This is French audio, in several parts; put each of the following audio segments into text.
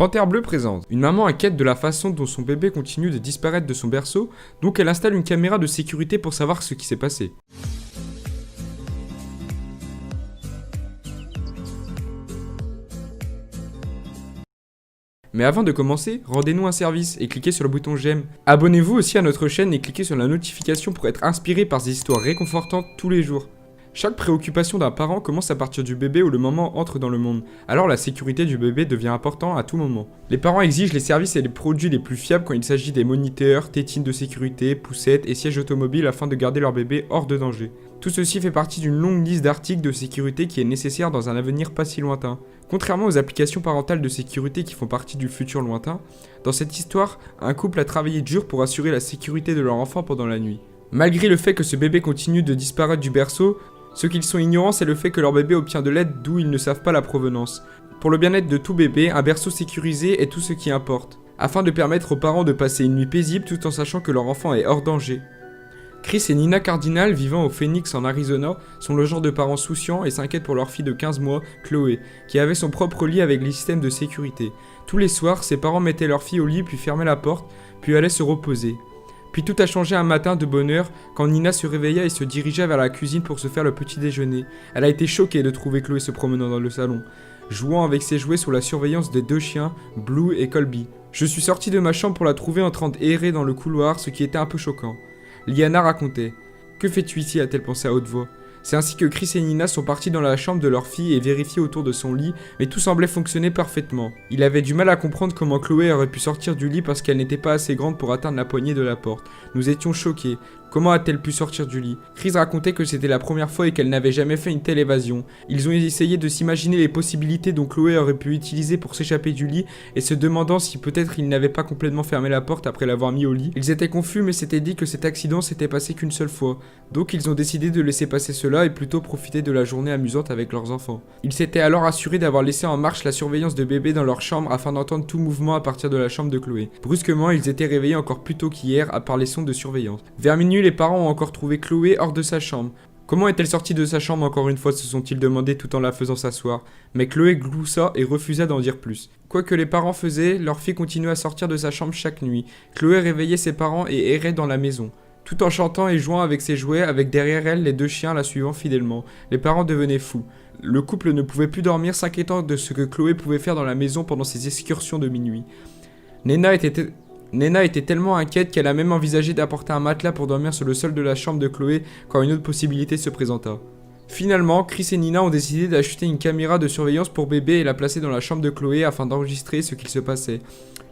Panthère Bleue présente. Une maman inquiète de la façon dont son bébé continue de disparaître de son berceau, donc elle installe une caméra de sécurité pour savoir ce qui s'est passé. Mais avant de commencer, rendez-nous un service et cliquez sur le bouton j'aime. Abonnez-vous aussi à notre chaîne et cliquez sur la notification pour être inspiré par des histoires réconfortantes tous les jours. Chaque préoccupation d'un parent commence à partir du bébé où le maman entre dans le monde, alors la sécurité du bébé devient importante à tout moment. Les parents exigent les services et les produits les plus fiables quand il s'agit des moniteurs, tétines de sécurité, poussettes et sièges automobiles afin de garder leur bébé hors de danger. Tout ceci fait partie d'une longue liste d'articles de sécurité qui est nécessaire dans un avenir pas si lointain. Contrairement aux applications parentales de sécurité qui font partie du futur lointain, dans cette histoire, un couple a travaillé dur pour assurer la sécurité de leur enfant pendant la nuit. Malgré le fait que ce bébé continue de disparaître du berceau, ce qu'ils sont ignorants, c'est le fait que leur bébé obtient de l'aide d'où ils ne savent pas la provenance. Pour le bien-être de tout bébé, un berceau sécurisé est tout ce qui importe, afin de permettre aux parents de passer une nuit paisible tout en sachant que leur enfant est hors danger. Chris et Nina Cardinal, vivant au Phoenix en Arizona, sont le genre de parents souciants et s'inquiètent pour leur fille de 15 mois, Chloé, qui avait son propre lit avec les systèmes de sécurité. Tous les soirs, ses parents mettaient leur fille au lit puis fermaient la porte, puis allaient se reposer. Puis tout a changé un matin de bonne heure quand Nina se réveilla et se dirigea vers la cuisine pour se faire le petit déjeuner. Elle a été choquée de trouver Chloé se promenant dans le salon, jouant avec ses jouets sous la surveillance des deux chiens, Blue et Colby. Je suis sorti de ma chambre pour la trouver en train d'errer dans le couloir, ce qui était un peu choquant. Liana racontait. Que fais-tu ici a-t-elle pensé à haute voix. C'est ainsi que Chris et Nina sont partis dans la chambre de leur fille et vérifié autour de son lit, mais tout semblait fonctionner parfaitement. Il avait du mal à comprendre comment Chloé aurait pu sortir du lit parce qu'elle n'était pas assez grande pour atteindre la poignée de la porte. Nous étions choqués. Comment a-t-elle pu sortir du lit? Chris racontait que c'était la première fois et qu'elle n'avait jamais fait une telle évasion. Ils ont essayé de s'imaginer les possibilités dont Chloé aurait pu utiliser pour s'échapper du lit et se demandant si peut-être il n'avait pas complètement fermé la porte après l'avoir mis au lit. Ils étaient confus mais s'étaient dit que cet accident s'était passé qu'une seule fois. Donc ils ont décidé de laisser passer cela et plutôt profiter de la journée amusante avec leurs enfants. Ils s'étaient alors assurés d'avoir laissé en marche la surveillance de bébé dans leur chambre afin d'entendre tout mouvement à partir de la chambre de Chloé. Brusquement, ils étaient réveillés encore plus tôt qu'hier à part les sons de surveillance. Vers minuit, les parents ont encore trouvé Chloé hors de sa chambre. Comment est-elle sortie de sa chambre encore une fois, se sont-ils demandé tout en la faisant s'asseoir. Mais Chloé gloussa et refusa d'en dire plus. Quoi que les parents faisaient, leur fille continuait à sortir de sa chambre chaque nuit. Chloé réveillait ses parents et errait dans la maison, tout en chantant et jouant avec ses jouets, avec derrière elle les deux chiens la suivant fidèlement. Les parents devenaient fous. Le couple ne pouvait plus dormir, s'inquiétant de ce que Chloé pouvait faire dans la maison pendant ses excursions de minuit. Nina était tellement inquiète qu'elle a même envisagé d'apporter un matelas pour dormir sur le sol de la chambre de Chloé quand une autre possibilité se présenta. Finalement, Chris et Nina ont décidé d'acheter une caméra de surveillance pour bébé et la placer dans la chambre de Chloé afin d'enregistrer ce qu'il se passait.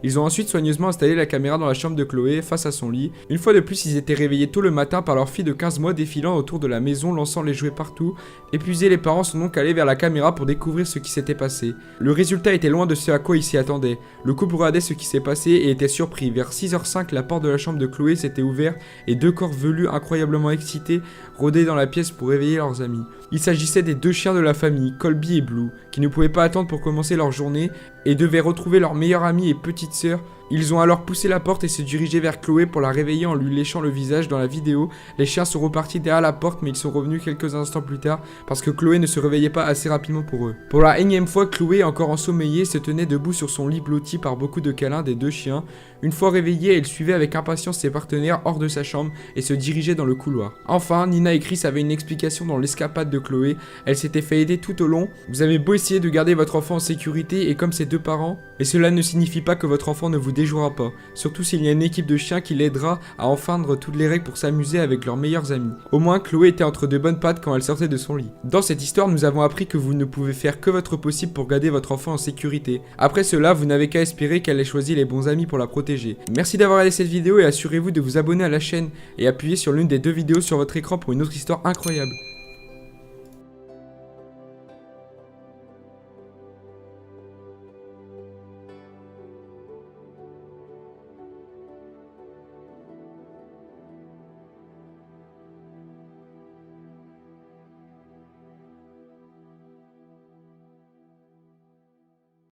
Ils ont ensuite soigneusement installé la caméra dans la chambre de Chloé, face à son lit. Une fois de plus, ils étaient réveillés tôt le matin par leur fille de 15 mois défilant autour de la maison, lançant les jouets partout. Épuisés, les parents sont donc allés vers la caméra pour découvrir ce qui s'était passé. Le résultat était loin de ce à quoi ils s'y attendaient. Le couple regardait ce qui s'est passé et était surpris. Vers 6h05, la porte de la chambre de Chloé s'était ouverte et deux corps velus incroyablement excités rôdaient dans la pièce pour réveiller leurs amis. Il s'agissait des deux chiens de la famille, Colby et Blue, qui ne pouvaient pas attendre pour commencer leur journée et devaient retrouver leur meilleure amie et petite sœur. Ils ont alors poussé la porte et se dirigé vers Chloé pour la réveiller en lui léchant le visage. Dans la vidéo, les chiens sont repartis derrière la porte mais ils sont revenus quelques instants plus tard parce que Chloé ne se réveillait pas assez rapidement pour eux. Pour la énième fois, Chloé, encore ensommeillée, se tenait debout sur son lit blotti par beaucoup de câlins des deux chiens. Une fois réveillée, elle suivait avec impatience ses partenaires hors de sa chambre et se dirigeait dans le couloir. Enfin, Nina et Chris avaient une explication dans l'escapade de Chloé. Elle s'était fait aider tout au long. Vous avez beau essayer de garder votre enfant en sécurité et comme ses deux parents, et cela ne signifie pas que votre enfant ne vous déjouera pas, surtout s'il y a une équipe de chiens qui l'aidera à enfreindre toutes les règles pour s'amuser avec leurs meilleurs amis. Au moins, Chloé était entre de bonnes pattes quand elle sortait de son lit. Dans cette histoire, nous avons appris que vous ne pouvez faire que votre possible pour garder votre enfant en sécurité. Après cela, vous n'avez qu'à espérer qu'elle ait choisi les bons amis pour la protéger. Merci d'avoir regardé cette vidéo et assurez-vous de vous abonner à la chaîne et appuyer sur l'une des deux vidéos sur votre écran pour une autre histoire incroyable.